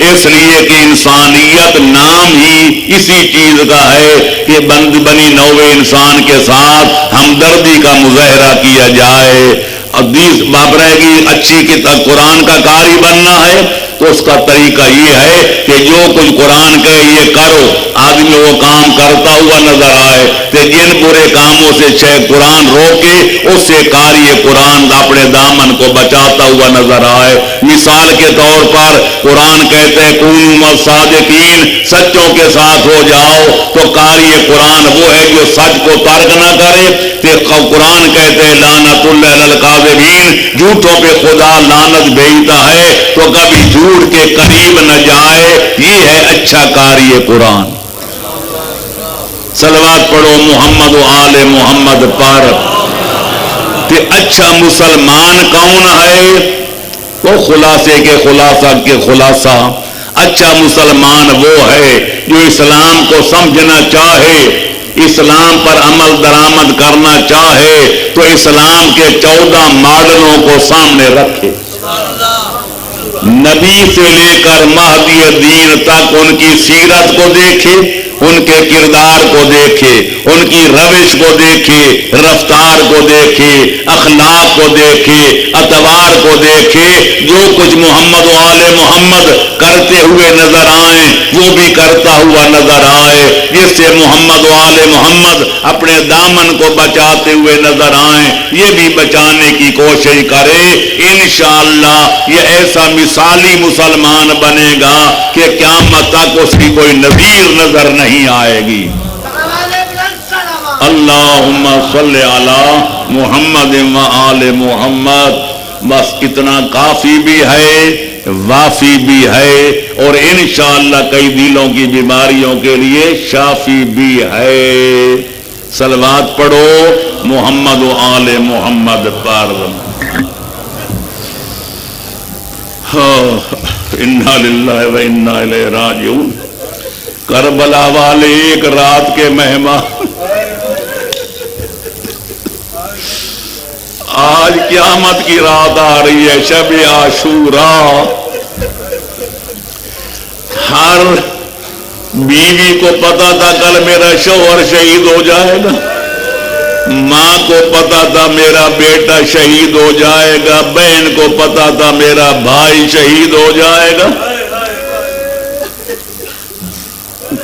اس لیے کہ انسانیت نام ہی اسی چیز کا ہے کہ بنی نوع انسان کے ساتھ ہمدردی کا مظاہرہ کیا جائے۔ حدیث باب رہے گی اچھی کتاب قرآن کا قاری بننا ہے تو اس کا طریقہ یہ ہے کہ جو کچھ قرآن کہے یہ کرو، آدمی وہ کام کرتا ہوا نظر آئے، کہ جن برے کاموں سے قرآن روکے اس سے قاری قرآن اپنے دامن کو بچاتا ہوا نظر آئے۔ مثال کے طور پر قرآن کہتے ہیں کونوا صادقین، سچوں کے ساتھ ہو جاؤ، تو قاری قرآن وہ ہے جو سچ کو ترک نہ کرے، کہ قرآن کہتے ہیں لعنت اللہ علی الکاذبین، جھوٹوں پہ خدا لعنت بھیجتا ہے تو کبھی جھوٹ کے قریب نہ جائے، یہ ہے اچھا قاری قرآن۔ صلوات پڑھو محمد و آل محمد پر۔ کہ اچھا مسلمان کون ہے؟ وہ خلاصے کے خلاصہ کے خلاصہ، اچھا مسلمان وہ ہے جو اسلام کو سمجھنا چاہے، اسلام پر عمل درآمد کرنا چاہے تو اسلام کے 14 ماڈلوں کو سامنے رکھے، نبی سے لے کر مہدی دین تک ان کی سیرت کو دیکھے، ان کے کردار کو دیکھے، ان کی روش کو دیکھے، رفتار کو دیکھے، اخلاق کو دیکھے، اطوار کو دیکھے، جو کچھ محمد و آل محمد کرتے ہوئے نظر آئیں وہ بھی کرتا ہوا نظر آئے، جس سے محمد و آل محمد اپنے دامن کو بچاتے ہوئے نظر آئیں یہ بھی بچانے کی کوشش کرے۔ انشاءاللہ یہ ایسا مثالی مسلمان بنے گا کہ قیامت تک اس کی کوئی نظیر نظر نہیں آئے گی۔ اللہم صلی علی محمد و آل محمد۔ بس اتنا کافی بھی ہے، وافی بھی ہے، اور انشاءاللہ کئی دلوں کی بیماریوں کے لیے شافی بھی ہے۔ صلوات پڑھو محمد و آل محمد پر۔ انا للہ و انا الیہ راجعون۔ کربلا والے ایک رات کے مہمان آج قیامت کی رات آ رہی ہے، شب عاشوراء۔ ہر بیوی کو پتا تھا کل میرا شوہر شہید ہو جائے گا، ماں کو پتا تھا میرا بیٹا شہید ہو جائے گا، بہن کو پتا تھا میرا بھائی شہید ہو جائے گا۔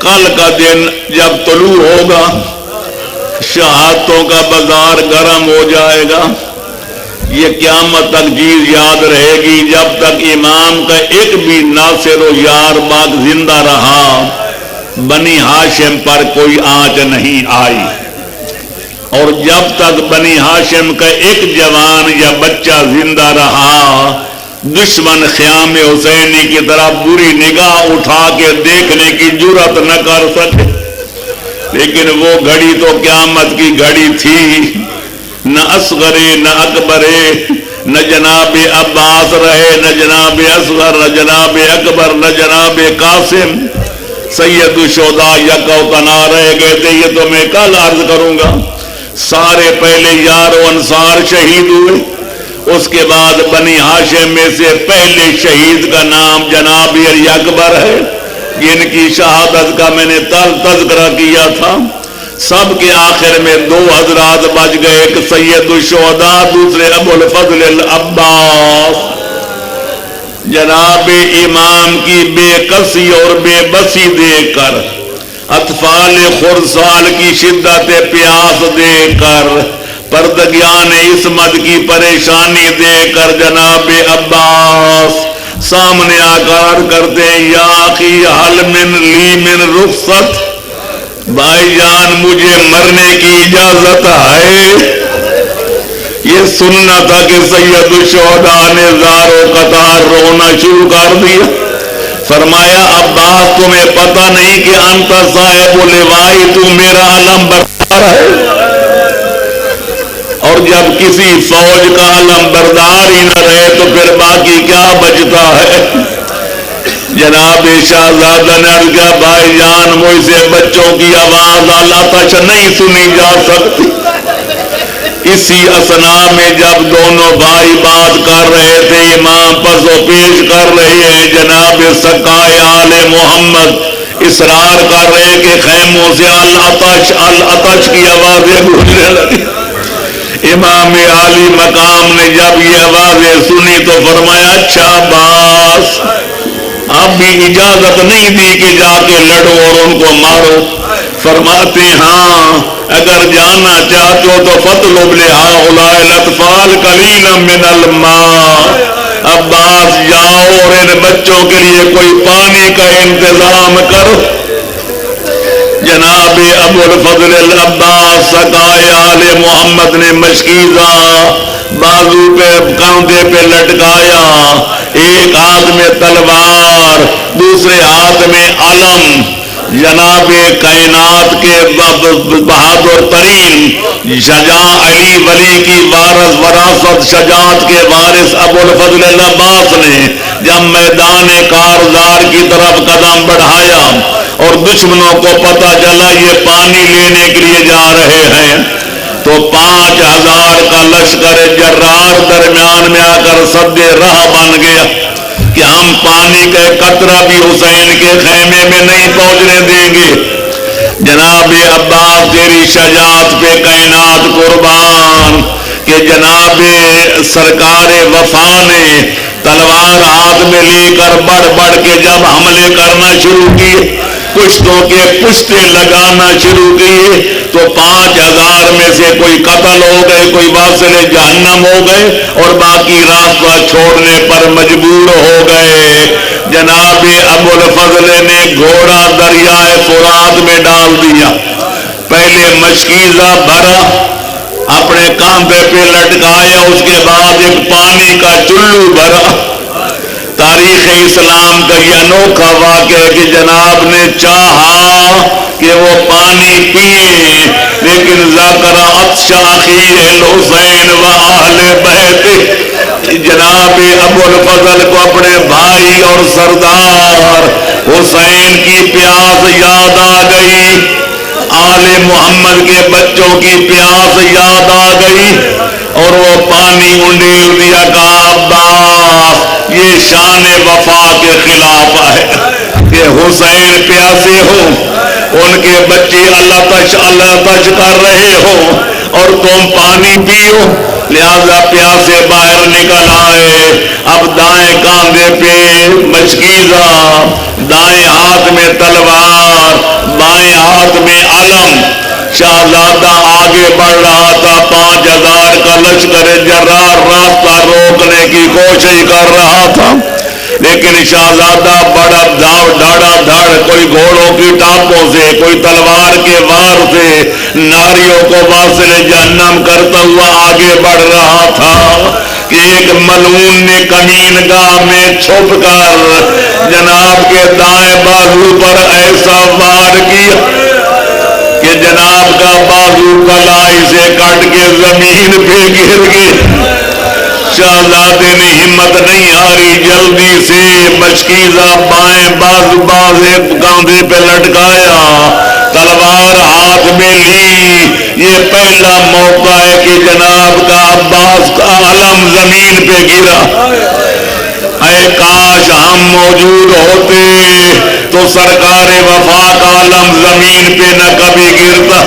کل کا دن جب طلوع ہوگا شہادتوں کا بازار گرم ہو جائے گا۔ یہ قیامت تک چیز یاد رہے گی جب تک امام کا ایک بھی ناصر و یار باغ زندہ رہا بنی ہاشم پر کوئی آنچ نہیں آئی، اور جب تک بنی ہاشم کا ایک جوان یا بچہ زندہ رہا دشمن خیام حسینی کی طرف بری نگاہ اٹھا کے دیکھنے کی جرات نہ کر سکے۔ لیکن وہ گھڑی تو قیامت کی گھڑی تھی، نہ اصغرے نہ اکبرے، نہ جناب عباس رہے، نہ جناب اصغر، نہ جناب اکبر، نہ جناب قاسم، سید الشہداء یکا تنا رہ گئے تھے۔ یہ تو میں کل عرض کروں گا، سارے پہلے یار و انصار شہید ہوئے، اس کے بعد بنی ہاشم میں سے پہلے شہید کا نام جناب علی اکبر ہے، جن کی شہادت کا میں نے تذکرہ کیا تھا۔ سب کے آخر میں دو حضرات بچ گئے، ایک سید الشہداء، دوسرے ابو الفضل العباس۔ جناب امام کی بے کسی اور بے بسی دیکھ کر، اطفال خرسال کی شدت پیاس دیکھ کر، پردگیان عصمت کی پریشانی دیکھ کر، جناب عباس سامنے آ کر کرتے ہیں، یا اخی حل من لی من رخصت، بھائی جان مجھے مرنے کی اجازت ہے۔ یہ سننا تھا کہ سید الشہداء نے زارو قطار رونا شروع کر دیا۔ فرمایا عباس تمہیں پتہ نہیں کہ انت صاحب لوائی، تو میرا علم بردار ہے، اور جب کسی فوج کا علم بردار ہی نہ رہے تو پھر باقی کیا بچتا ہے۔ جناب شہزادہ نے عرض کیا بھائی جان مجھ سے بچوں کی آواز آتش نہیں سنی جا سکتی۔ اسی اثنا میں جب دونوں بھائی بات کر رہے تھے، امام پس و پیش کر رہے ہیں، جناب سقائے آل محمد اصرار کر رہے کہ خیموں سے العطش کی آوازیں گونجنے لگی۔ امام عالی مقام نے جب یہ آوازیں سنی تو فرمایا اچھا عباس، اب بھی اجازت نہیں دی کہ جا کے لڑو اور ان کو مارو۔ فرماتے ہاں اگر جانا چاہتے ہو تو فَاطْلُبْ لِهَٰؤُلَاءِ الْأَطْفَالِ قَلِيلًا مِّنَ الْمَاءِ، عباس جاؤ اور ان بچوں کے لیے کوئی پانی کا انتظام کرو۔ جناب ابو الفضل العباس سقائے آل محمد نے مشکیزہ بازو پہ کاندھے پہ لٹکایا، ایک ہاتھ میں تلوار، دوسرے ہاتھ میں علم، جناب کائنات کے بہادر ترین شجاع علی ولی کی وراثت شجاعت کے وارث ابو الفضل العباس نے جب میدان کارزار کی طرف قدم بڑھایا اور دشمنوں کو پتہ چلا یہ پانی لینے کے لیے جا رہے ہیں، تو 5000 کا لشکر جرار درمیان میں آ کر سد راہ بن گیا کہ ہم پانی کا قطرہ بھی حسین کے خیمے میں نہیں پہنچنے دیں گے۔ جناب عباس تیری شجاعت پہ کائنات قربان کہ جناب سرکار وفا نے تلوار ہاتھ میں لے کر بڑھ بڑھ کے جب حملے کرنا شروع کیے، پشتوں کے پشتے لگانا شروع کیے، تو 5000 میں سے کوئی قتل ہو گئے، کوئی واصل جہنم ہو گئے اور باقی راستہ چھوڑنے پر مجبور ہو گئے۔ جناب ابو الفضل نے گھوڑا دریائے فرات میں ڈال دیا، پہلے مشکیزہ بھرا، اپنے کاندھے پہ لٹکایا، اس کے بعد ایک پانی کا چلو بھرا۔ تاریخ اسلام کا یہ انوکھا واقعہ کہ جناب نے چاہا کہ وہ پانی پیے، لیکن ذکر عطش اخیہ الحسین و اہل بیت، جناب ابو الفضل کو اپنے بھائی اور سردار حسین کی پیاس یاد آ گئی، آل محمد کے بچوں کی پیاس یاد آ گئی، اور وہ پانی انڈیل دیا۔ کہا عباس یہ شان وفا کے خلاف ہے کہ حسین پیاسے ہوں، ان کے بچے اللہ تش کر رہے ہوں اور تم پانی پیو، لہذا پیاسے باہر نکل آئے۔ اب دائیں کاندھے پہ مشکیزہ، دائیں ہاتھ میں تلوار، بائیں ہاتھ میں علم، شہزادہ آگے بڑھ رہا تھا، 5000 کا لشکر جرار راستہ روکنے کی کوشش کر رہا تھا، لیکن شہزادہ بڑا ڈھاڑا دھڑ، کوئی گھوڑوں کی ٹاپوں سے، کوئی تلوار کے وار سے ناریوں کو واصل جہنم کرتا ہوا آگے بڑھ رہا تھا کہ ایک ملعون نے کمین گاہ میں چھپ کر جناب کے دائیں بازو پر ایسا وار کیا کہ جناب کا بازو کلائی سے کٹ کے زمین پہ گر گئے۔ شہزادے نے ہمت نہیں ہاری، جلدی سے مشکیزہ بائیں بازے کاندھے پہ لٹکایا، تلوار ہاتھ میں لی۔ یہ پہلا موقع ہے کہ جناب کا عباس کا علم زمین پہ گرا۔ اے کاش ہم موجود ہوتے تو سرکار وفا کا علم زمین پہ نہ کبھی گرتا۔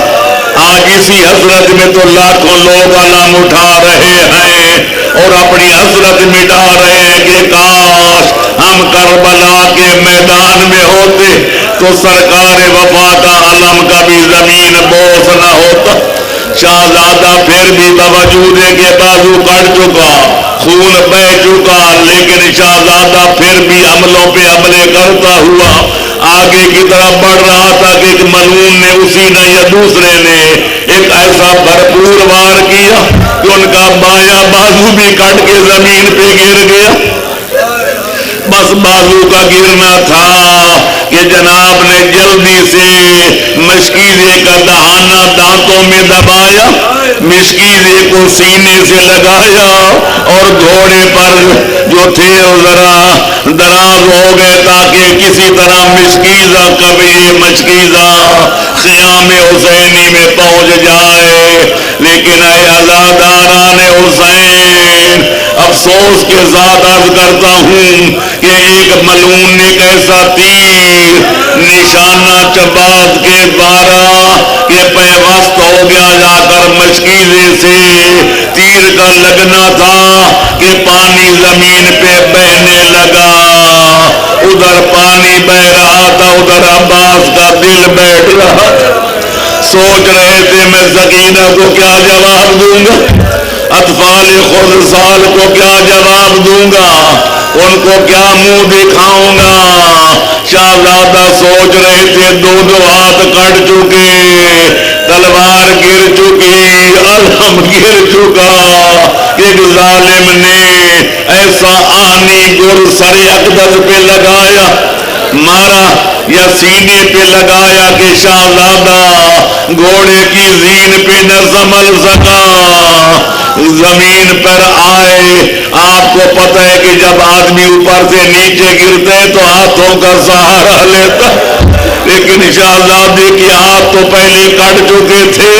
آج اسی حسرت میں تو لاکھوں لوگ علم اٹھا رہے ہیں اور اپنی حسرت مٹا رہے ہیں کہ کاش ہم کربلا کے میدان میں ہوتے تو سرکار وفا کا علم کبھی زمین بوس نہ ہوتا۔ شہزادہ پھر بھی باوجود ہے کہ بازو کٹ چکا، خون بہ چکا، لیکن شہزادہ پھر بھی حملوں پہ حملے کرتا ہوا آگے کی طرف بڑھ رہا تھا کہ ایک ملعون نے، اسی نے یا دوسرے نے ایک ایسا بھرپور وار کیا کہ ان کا بایاں بازو بھی کٹ کے زمین پہ گر گیا۔ بس بازو کا گرنا تھا کہ جناب نے جلدی سے مشکیزے کا دہانہ دانتوں میں دبایا، مشکیزے کو سینے سے لگایا اور گھوڑے پر جو تھے ذرا دراز ہو گئے تاکہ کسی طرح مشکیزہ خیام حسینی میں پہنچ جائے۔ لیکن اے عزاداران حسین، افسوس کے ساتھ عرض کرتا ہوں کہ ایک ملعون نے ایسا تیر نشانہ چباز کے مارا کہ پیوست ہو گیا، جا کر مشکیزے سے تیر کا لگنا تھا کہ پانی زمین پہ بہنے لگا۔ ادھر پانی بہ رہا تھا، ادھر عباس کا دل بیٹھ رہا تھا۔ سوچ رہے تھے میں سکینہ کو کیا جواب دوں گا، اطفال خرسال کو کیا جواب دوں گا، ان کو کیا منہ دکھاؤں گا۔ شہزادہ سوچ رہے تھے دو ہاتھ کٹ چکے، تلوار گر چکی، علم گر چکا، ایک ظالم نے ایسا آنی گر سر اقدس پہ لگایا، مارا یا سینے پہ لگایا کہ شہزادہ گھوڑے کی زین پہ نہ سنبھل سکا، زمین پر آئے۔ آپ کو پتہ ہے کہ جب آدمی اوپر سے نیچے گرتے تو ہاتھوں کا سہارا لیتا، لیکن شہزادے کے ہاتھ تو پہلے کٹ چکے تھے۔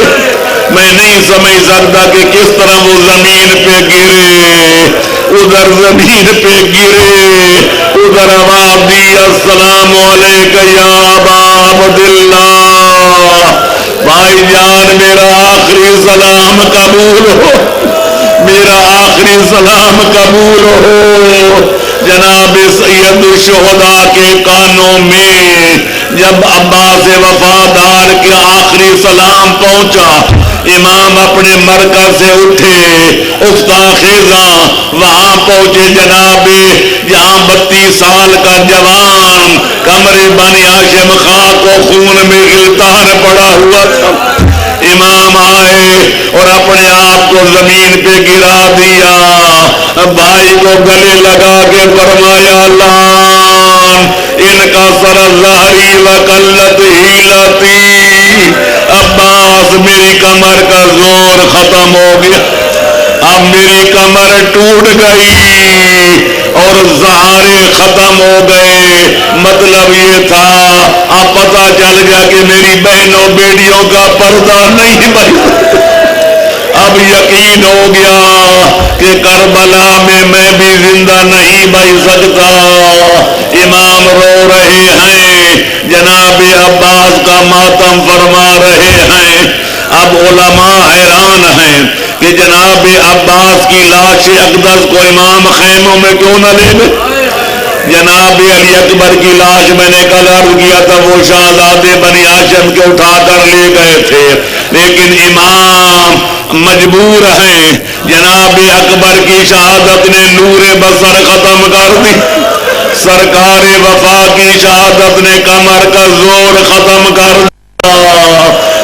میں نہیں سمجھ سکتا کہ کس طرح وہ زمین پہ گرے، ادھر زمین پہ گرے، ادھر آواز دی السلام علیکم یا ابا عبداللہ، بھائی جان میرا آخری سلام قبول ہو، میرا آخری سلام قبول ہو۔ جناب سید الشہداء کے کانوں میں جب عباس وفادار کے آخری سلام پہنچا، امام اپنے مرکز سے اٹھے، افتاء خیزاں وہاں پہنچے جناب جہاں 32 سال کا جوان قمر بنی ہاشم خاک و خون میں گلتار پڑا ہوا تھا۔ امام آئے اور اپنے آپ کو زمین پہ گرا دیا، بھائی کو گلے لگا کے فرمایا لان ان کا سر ظاہری وقلت ہیلتی، عباس میری کمر کا زور ختم ہو گیا، اب میری کمر ٹوٹ گئی اور سہارے ختم ہو گئے۔ مطلب یہ تھا اب پتہ چل گیا کہ میری بہنوں بیٹیوں کا پردہ نہیں بچا، اب یقین ہو گیا کہ کربلا میں میں بھی زندہ نہیں بچ سکتا۔ امام رو رہے ہیں، جناب عباس کا ماتم فرما رہے ہیں۔ اب علماء حیران ہیں کہ جناب عباس کی لاش اقدس کو امام خیموں میں کیوں نہ لے لے۔ جناب علی اکبر کی لاش میں نے کل عرض کیا تھا وہ شہزادے بنی ہاشم کے اٹھا کر لے گئے تھے، لیکن امام مجبور ہیں، جناب اکبر کی شہادت نے نور بصر ختم کر دی، سرکار وفا کی شہادت نے کمر کا زور ختم کر دیا۔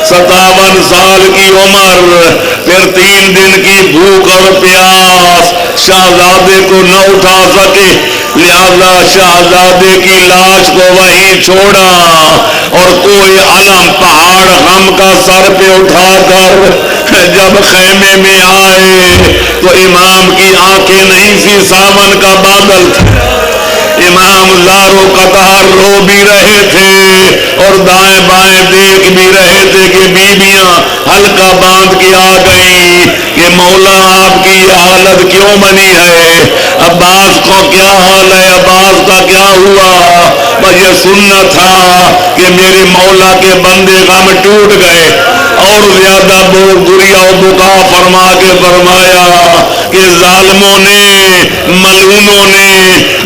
57 سال کی عمر، پھر 3 دن کی بھوک اور پیاس، شہزادے کو نہ اٹھا سکے، لہذا شہزادے کی لاش کو وہیں چھوڑا اور کوئی علم پہاڑ غم کا سر پہ اٹھا کر جب خیمے میں آئے تو امام کی آنکھیں نہیں سی، ساون کا بادل تھا، امام زارو قطار رو بھی رہے تھے اور دائیں بائیں دیکھ بھی رہے تھے کہ بیویاں ہلکا باندھ کے آ گئی کہ مولا آپ کی یہ حالت کیوں بنی ہے، عباس کو کیا حال ہے، عباس کا کیا ہوا؟ بس یہ سننا تھا کہ میرے مولا کے بندے غم ٹوٹ گئے، اور زیادہ گریا و بکا فرما کے فرمایا کہ ظالموں نے، ملعونوں نے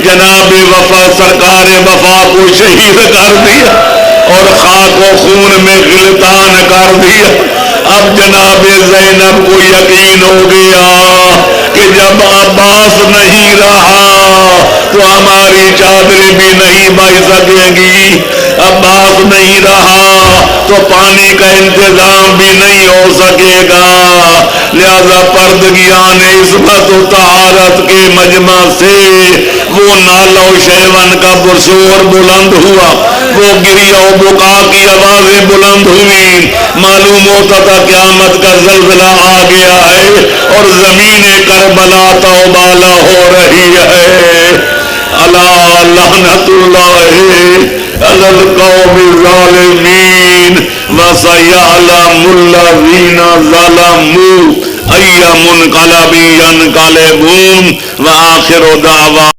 جناب وفا سرکار وفا کو شہید کر دیا اور خاک و خون میں غلطان کر دیا۔ اب جناب زینب کو یقین ہو گیا کہ جب عباس نہیں رہا تو ہماری چادریں بھی نہیں بچ سکیں گی، عباس نہیں رہا تو پانی کا انتظام بھی نہیں ہو سکے گا، لہذا پردگیان عصمت و طہارت کے مجمع سے وہ نالہ و شیون کا شور بلند ہوا، وہ گریہ و بکا کی آوازیں بلند ہوئی، معلوم ہوتا تھا قیامت کا زلزلہ آ گیا ہے اور زمین کربلا توبالہ ہو رہی ہے۔ الا لعنت اللہ علی القوم الظالمین وسیعلم الذین ظلموا ای منقلب ینقلبون وآخر دعوانا